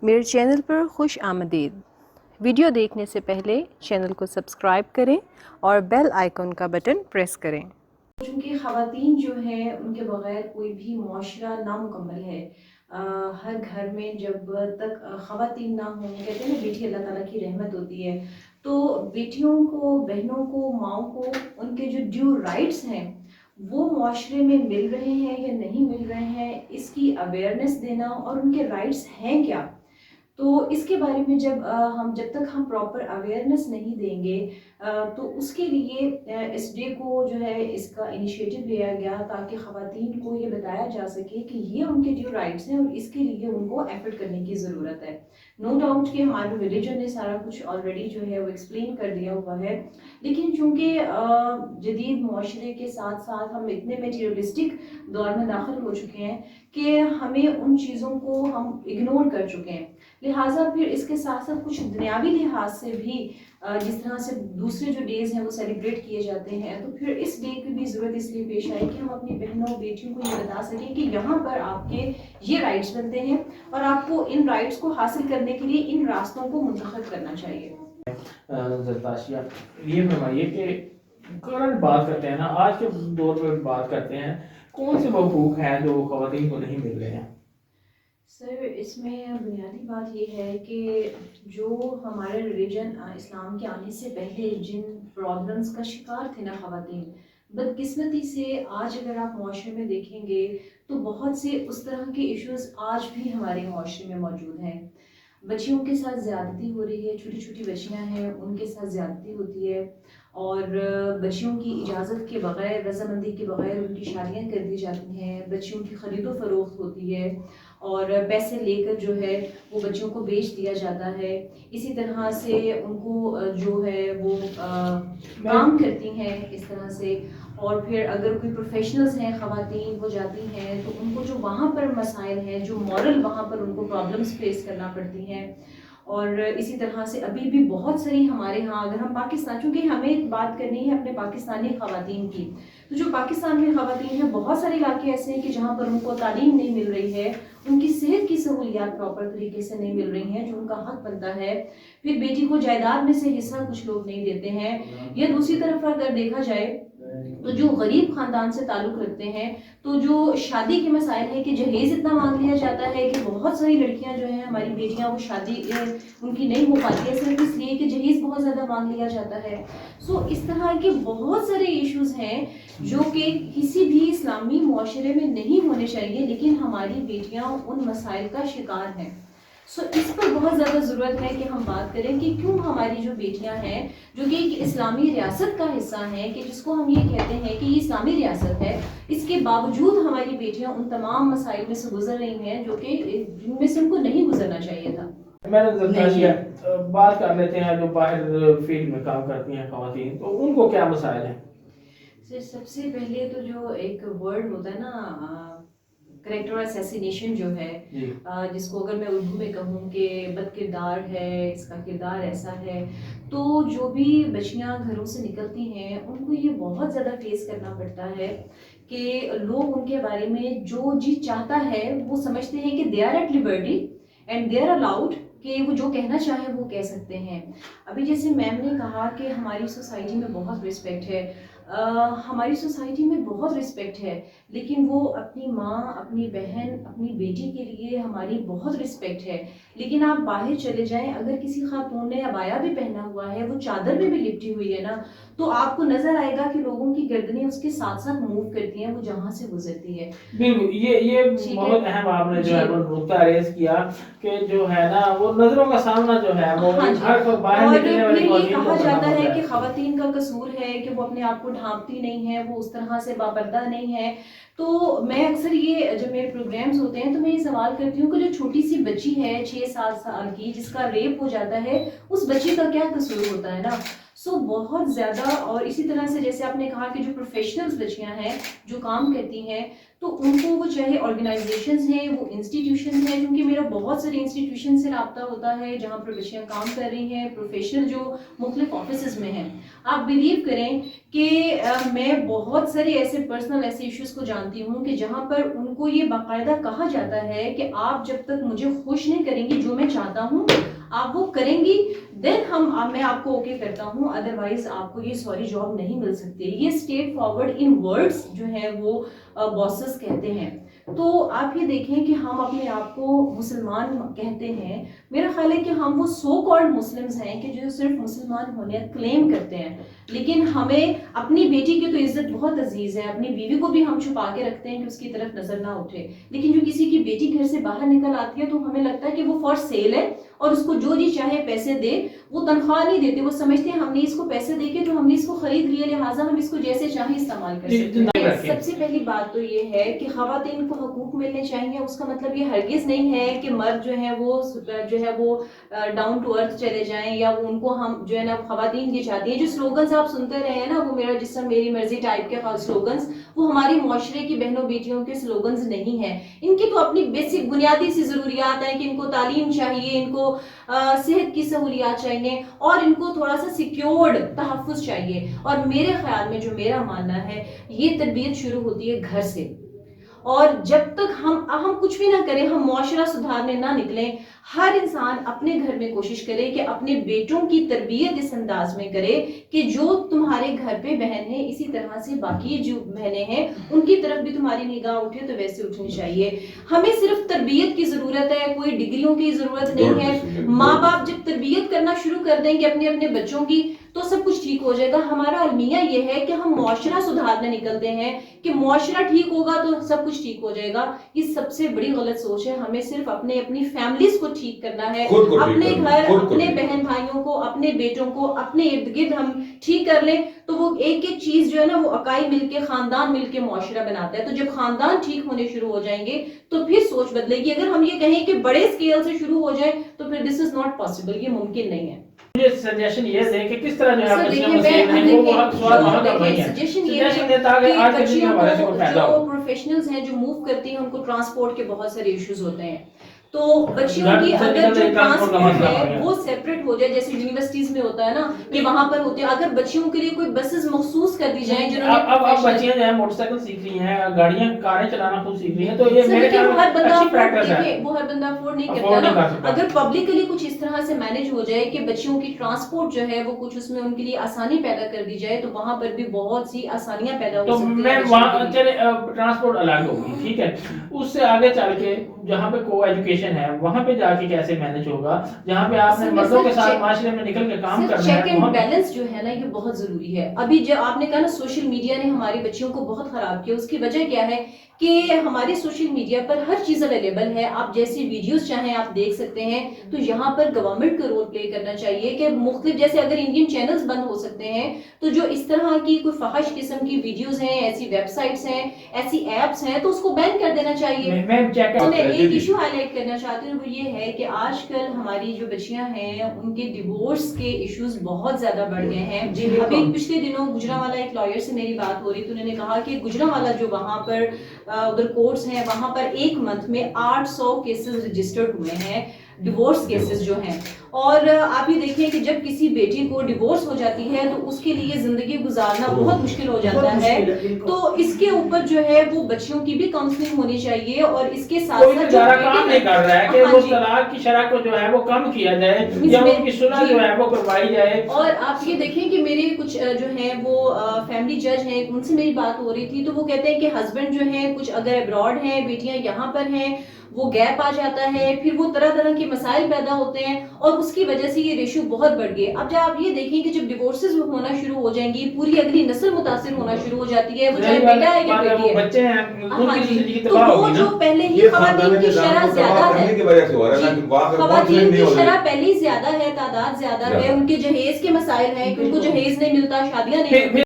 میرے چینل پر خوش آمدید۔ ویڈیو دیکھنے سے پہلے چینل کو سبسکرائب کریں اور بیل آئیکن کا بٹن پریس کریں۔ چونکہ خواتین جو ہیں ان کے بغیر کوئی بھی معاشرہ نامکمل ہے۔ ہر گھر میں جب تک خواتین نہ ہوں، کہتے ہیں نا بیٹی اللہ تعالیٰ کی رحمت ہوتی ہے، تو بیٹیوں کو، بہنوں کو، ماؤں کو ان کے جو ڈیو رائٹس ہیں وہ معاشرے میں مل رہے ہیں یا نہیں مل رہے ہیں، اس کی اویئرنیس دینا اور ان کے رائٹس ہیں کیا، تو اس کے بارے میں جب تک ہم پراپر اویئرنیس نہیں دیں گے تو اس کے لیے اس ڈے کو جو ہے اس کا انیشیٹو لیا گیا تاکہ خواتین کو یہ بتایا جا سکے کہ یہ ان کے ڈیو رائٹس ہیں اور اس کے لیے ان کو ایفرٹ کرنے کی ضرورت ہے۔ نو ڈاؤٹ کہ ہمارے ریلیجن نے سارا کچھ آلریڈی جو ہے وہ ایکسپلین کر دیا ہوا ہے، لیکن چونکہ جدید معاشرے کے ساتھ ساتھ ہم اتنے میٹیریلسٹک دور میں داخل ہو چکے ہیں کہ ہمیں ان چیزوں کو ہم اگنور کر چکے ہیں، لہٰذا پھر اس کے ساتھ ساتھ کچھ دنیاوی لحاظ سے بھی جس طرح سے دوسرے جو ڈیز ہیں وہ سیلیبریٹ کیے جاتے ہیں، تو پھر اس ڈے کی بھی ضرورت اس لیے پیش آئی کہ ہم اپنی بہنوں بیٹیوں کو یہ بتا سکیں کہ یہاں پر آپ کے یہ رائٹس بنتے ہیں اور آپ کو ان رائٹس کو حاصل کرنے کے لیے ان راستوں کو منتخب کرنا چاہیے۔ زرتاشیہ، یہ فرمائیے کہ کرنٹ بات کرتے ہیں نا، آج کے دور میں بات کرتے ہیں، کون سے وہ حقوق ہیں جو خواتین کو نہیں مل رہے ہیں؟ سر، اس میں بنیادی بات یہ ہے کہ جو ہمارے ریلیجن اسلام کے آنے سے پہلے جن پرابلمس کا شکار تھے نا خواتین، بدقسمتی سے آج اگر آپ معاشرے میں دیکھیں گے تو بہت سے اس طرح کے ایشوز آج بھی ہمارے معاشرے میں موجود ہیں۔ بچیوں کے ساتھ زیادتی ہو رہی ہے، چھوٹی چھوٹی بچیاں ہیں ان کے ساتھ زیادتی ہوتی ہے، اور بچیوں کی اجازت کے بغیر، رضامندی کے بغیر ان کی شادیاں کر دی جاتی ہیں، بچیوں کی خرید و فروخت ہوتی ہے اور پیسے لے کر جو ہے وہ بچوں کو بیچ دیا جاتا ہے۔ اسی طرح سے ان کو جو ہے وہ کام کرتی ہیں اس طرح سے، اور پھر اگر کوئی پروفیشنلز ہیں خواتین وہ جاتی ہیں تو ان کو جو وہاں پر مسائل ہیں، جو مورل وہاں پر ان کو پرابلمس فیس کرنا پڑتی ہیں، اور اسی طرح سے ابھی بھی بہت ساری ہمارے ہاں، اگر ہم پاکستان، چونکہ ہمیں بات کرنی ہے اپنے پاکستانی خواتین کی، تو جو پاکستان میں خواتین ہیں بہت سارے علاقے ایسے ہیں کہ جہاں پر ان کو تعلیم نہیں مل رہی ہے، ان کی صحت کی سہولیات پراپر طریقے سے نہیں مل رہی ہیں جو ان کا حق بنتا ہے، پھر بیٹی کو جائیداد میں سے حصہ کچھ لوگ نہیں دیتے ہیں، یا دوسری طرف اگر دیکھا جائے تو جو غریب خاندان سے تعلق رکھتے ہیں تو جو شادی کے مسائل ہے کہ جہیز اتنا مانگ لیا جاتا ہے کہ بہت ساری لڑکیاں جو ہیں ہماری بیٹیاں وہ شادی ان کی نہیں ہو پاتی ہے صرف اس لیے کہ جہیز بہت زیادہ مانگ لیا جاتا ہے۔ اس طرح کے بہت سارے ایشوز ہیں جو کہ کسی بھی اسلامی معاشرے میں نہیں ہونے چاہیے، لیکن ہماری بیٹیاں ان مسائل کا شکار ہیں۔ اس پر بہت زیادہ ضرورت ہے کہ ہم بات کریں کہ کیوں ہماری جو بیٹیاں ہیں جو کہ ایک اسلامی ریاست کا حصہ ہیں، کہ جس کو ہم یہ کہتے ہیں کہ یہ اسلامی ریاست ہے، اس کے باوجود ہماری بیٹیاں ان تمام مسائل میں سے گزر رہی ہیں جو کہ جن میں سے ان کو نہیں گزرنا چاہیے تھا۔ میڈم زرتاشیہ، بات کر لیتے ہیں جو باہر فیلڈ میں کام کرتی ہیں خواتین، تو ان کو کیا مسائل ہیں؟ سب سے پہلے تو جو ایک ورڈ ہوتا ہے نا کریکٹر اسیسینیشن جو ہے، جس کو اگر میں اردو میں کہوں کہ بد کردار ہے، اس کا کردار ایسا ہے، تو جو بھی بچیاں گھروں سے نکلتی ہیں ان کو یہ بہت زیادہ فیس کرنا پڑتا ہے کہ لوگ ان کے بارے میں جو جی چاہتا ہے وہ سمجھتے ہیں کہ they are at liberty and they are allowed کہ وہ جو کہنا چاہیں وہ کہہ سکتے ہیں۔ ابھی جیسے میم نے کہا کہ ہماری سوسائٹی میں بہت رسپیکٹ ہے، ہماری سوسائٹی میں بہت رسپیکٹ ہے، لیکن وہ اپنی ماں، اپنی بہن، اپنی بیٹی کے لیے ہماری بہت رسپیکٹ ہے، لیکن آپ باہر چلے جائیں، اگر کسی خاتون نے عبایا بھی پہنا ہوا ہے، وہ چادر میں بھی لپٹی ہوئی ہے نا، تو آپ کو نظر آئے گا کہ لوگوں کی گردنیں اس کے ساتھ ساتھ موو کرتی ہیں وہ جہاں سے گزرتی ہے۔ بالکل، یہ بہت اہم آپ نے جو ہے وہ نقطہ ریز کیا کہ جو ہے نا وہ نظروں کا سامنا جو ہے وہ ہر باہر نکلنے والی خواتین کو کہا جاتا ہے کہ خواتین کا قصور ہے کہ وہ اپنے آپ کو ڈھانپتی نہیں ہے، وہ اس طرح سے باپردہ نہیں ہے، تو میں اکثر یہ جب میرے پروگرامز ہوتے ہیں تو میں یہ سوال کرتی ہوں کہ جو چھوٹی سی بچی ہے 6-7 سال کی جس کا ریپ ہو جاتا ہے، اس بچی کا کیا قصور ہوتا ہے نا، بہت زیادہ۔ اور اسی طرح سے جیسے آپ نے کہا کہ جو پروفیشنلز بچیاں ہیں جو کام کرتی ہیں، تو ان کو وہ چاہے آرگنائزیشنز ہیں, وہ انسٹیٹیوشنز ہیں, کیونکہ میرا بہت سارے انسٹیٹیوشن سے رابطہ ہوتا ہے جہاں پر بچیاں کام کر رہی ہیں, پروفیشنل جو مختلف آفیسز میں ہیں. آپ بلیو کریں کہ میں بہت سارے ایسے پرسنل ایسے ایشوز کو جانتی ہوں کہ جہاں پر ان کو یہ باقاعدہ کہا جاتا ہے کہ آپ جب تک مجھے خوش نہیں کریں گی جو میں چاہتا ہوں آپ وہ کریں گی, دین میں آپ کو اوکے کرتا ہوں, ادروائز آپ کو یہ سوری جاب نہیں مل سکتی. یہ اسٹریٹ فارورڈ ان ورڈز جو ہیں وہ باسز کہتے ہیں. تو آپ یہ دیکھیں کہ ہم اپنے آپ کو مسلمان کہتے ہیں, میرا خیال ہے کہ ہم وہ سو کالڈ مسلمز ہیں کہ جو صرف مسلمان ہونے کلیم کرتے ہیں, لیکن ہمیں اپنی بیٹی کی تو عزت بہت عزیز ہے, اپنی بیوی کو بھی ہم چھپا کے رکھتے ہیں کہ اس کی طرف نظر نہ اٹھے, لیکن جو کسی کی بیٹی گھر سے باہر نکل آتی ہے تو ہمیں لگتا ہے کہ وہ فار سیل ہے اور اس کو جو جی چاہے پیسے دے, وہ تنخواہ نہیں دیتے, وہ سمجھتے ہیں ہم نے اس کو پیسے دے کے تو ہم نے اس کو خرید لیا, لہٰذا ہم اس کو جیسے چاہیں استعمال کر سکتے ہیں. سب سے پہلی بات تو یہ ہے کہ خواتین کو حقوق ملنے چاہیے. اس کا مطلب یہ ہرگز نہیں ہے کہ مرد جو ہے وہ ڈاؤن ٹو ارتھ چلے جائیں, یا وہ ان کو ہم جو ہے نا خواتین یہ چاہتی ہیں. جو سلوگنز آپ سنتے رہے ہیں نا, وہ میرا جسم میری مرضی ٹائپ کے سلوگنز, وہ ہماری معاشرے کی بہنوں بیٹیوں کے سلوگنز نہیں ہیں. ان کی تو اپنی بیسک بنیادی سی ضروریات ہیں کہ ان کو تعلیم چاہیے, ان کو صحت کی سہولیات چاہیے, اور ان کو تھوڑا سا سیکیورڈ تحفظ چاہیے. اور میرے خیال میں جو میرا ماننا ہے, یہ تربیت شروع ہوتی ہے گھر سے, اور جب تک ہم کچھ بھی نہ کریں, ہم معاشرہ سدھارنے نہ نکلیں, ہر انسان اپنے گھر میں کوشش کرے کہ اپنے بیٹوں کی تربیت اس انداز میں کرے کہ جو تمہارے گھر پہ بہن ہے اسی طرح سے باقی جو بہنیں ہیں ان کی طرف بھی تمہاری نگاہ اٹھے تو ویسے اٹھنی چاہیے. ہمیں صرف تربیت کی ضرورت ہے, کوئی ڈگریوں کی ضرورت نہیں ہے. ماں باپ جب تربیت کرنا شروع کر دیں گے اپنے بچوں کی تو سب کچھ ٹھیک ہو جائے گا. ہمارا المیہ یہ ہے کہ ہم معاشرہ سدھارنے نکلتے ہیں کہ معاشرہ ٹھیک ہوگا تو سب کچھ ٹھیک ہو جائے گا. یہ سب سے بڑی غلط سوچ ہے. ہمیں صرف اپنی فیملیز کو ٹھیک کرنا ہے, اپنے گھر, اپنے بہن بھائیوں کو, اپنے بیٹوں کو, اپنے ارد گرد ہم ٹھیک کر لیں تو وہ ایک ایک چیز جو ہے نا وہ اکائی مل کے, خاندان مل کے معاشرہ بناتا ہے. تو جب خاندان ٹھیک ہونے شروع ہو جائیں گے تو پھر سوچ بدلے گی. اگر ہم یہ کہیں کہ بڑے اسکیل سے شروع ہو جائے تو پھر دس از ناٹ پاسبل, یہ ممکن نہیں ہے. یہ سجیشن یہ دے کہ کس طرح جو ہے بچیاں مسئلے ہیں وہ وہاں سوال وہاں کا بھائی ہیں. سجیشن دیتا ہے کہ آج کے دن کے حوالے سے کوئی فائدہ ہو. جو پروفیشنلز ہیں جو موو کرتی ہیں ان کو ٹرانسپورٹ کے بہت سارے ایشوز ہوتے ہیں, تو بچیوں کی اگر جو ٹرانسپورٹ ہے وہ سیپریٹ ہو جائے, جیسے یونیورسٹیز میں ہوتا ہے نا کہ وہاں پر ہوتے ہیں, اگر بچیوں کے لیے کوئی بسز مخصوص کر دی جائیں جنہوں نے اب بچیاں جو ہیں موٹر سائیکل سیکھ رہی ہیں, گاڑیاں کاریں چلانا خود سیکھ رہی ہیں, تو یہ میرے خیال میں اچھی پریکٹس ہے. وہ ہر بندہ افورڈ نہیں کرتا نا. اگر پبلکلی کچھ اس طرح سے مینج ہو جائے کہ بچیوں کی ٹرانسپورٹ جو ہے وہ کچھ اس میں ان کے لیے آسانی پیدا کر دی جائے تو وہاں پر بھی بہت سی آسانیاں پیدا ہو سکتی ہیں. تو میں وہاں چلے ٹرانسپورٹ الگ ہوگی, ٹھیک ہے, اس سے آگے چل کے جہاں پہ کو ایجوکیشن ہے وہاں پہ جا کے کیسے مینج ہوگا, جہاں پہ آپ نے مردوں کے ساتھ معاشرے میں نکل کے کام کرنا ہے. چیک اینڈ بیلنس جو ہے نا یہ بہت ضروری ہے. ابھی جو آپ نے کہا نا سوشل میڈیا نے ہماری بچیوں کو بہت خراب کیا, اس کی وجہ کیا ہے کہ ہمارے سوشل میڈیا پر ہر چیز اویلیبل ہے, آپ جیسی ویڈیوز چاہیں آپ دیکھ سکتے ہیں. تو یہاں پر گورنمنٹ کا رول پلے کرنا چاہیے کہ مختلف, جیسے اگر انڈین چینلز بند ہو سکتے ہیں تو جو اس طرح کی کوئی فحش قسم کی ویڈیوز ہیں, ایسی ویب سائٹس ہیں, ایسی ایپس ہیں, تو اس کو بین کر دینا چاہیے. میں ایک ایشو ہائی لائٹ کرنا چاہتی ہوں, وہ یہ ہے کہ آج کل ہماری جو بچیاں ہیں ان کے ڈیورس کے ایشوز بہت زیادہ بڑھ گئے ہیں. ابھی پچھلے دنوں گجرانوالہ ایک لائر سے میری بات ہو رہی تھی, انہوں نے کہا کہ گجرانوالہ جو وہاں پر ادھر کورٹس ہیں وہاں پر ایک منتھ میں 800 کیسز رجسٹرڈ ہوئے ہیں, ڈیورس کیسز جو ہیں. اور آپ یہ دیکھیں کہ جب کسی بیٹی کو ڈیورس ہو جاتی ہے تو اس کے لیے زندگی گزارنا بہت مشکل ہو جاتا ہے. تو اس کے اوپر جو ہے وہ بچیوں کی بھی کاؤنسلنگ ہونی چاہیے, اور اس کے ساتھ ساتھ کام نہیں کر رہا ہے کہ وہ طلاق کی شرح کو جو ہے وہ کم کیا جائے یا ان کی صلح جو ہے وہ کروائی جائے. اور آپ یہ دیکھیں کہ میرے کچھ جو ہیں وہ فیملی جج ہیں, ان سے میری بات ہو رہی تھی, تو وہ کہتے ہیں کہ ہسبینڈ جو ہیں کچھ اگر ابراڈ ہیں, بیٹیاں یہاں پر ہیں, وہ گیپ آ جاتا ہے, پھر وہ طرح طرح کے مسائل پیدا ہوتے ہیں, اور اس کی وجہ سے یہ ریشو بہت بڑھ گئے. اب جب آپ یہ دیکھیں کہ جب ڈیورسز ہونا شروع ہو جائیں گی, پوری اگلی نسل متاثر ہونا شروع ہو جاتی ہے, وہ چاہے بیٹا ہے یا بیٹی ہے, بچے ہیں, تو وہ جو پہلے ہی خواتین کی شرح زیادہ ہے, خواتین کی شرح پہلے ہی زیادہ ہے, تعداد زیادہ ہے, ان کے جہیز کے مسائل ہیں کہ ان کو جہیز نہیں ملتا, شادیاں نہیں.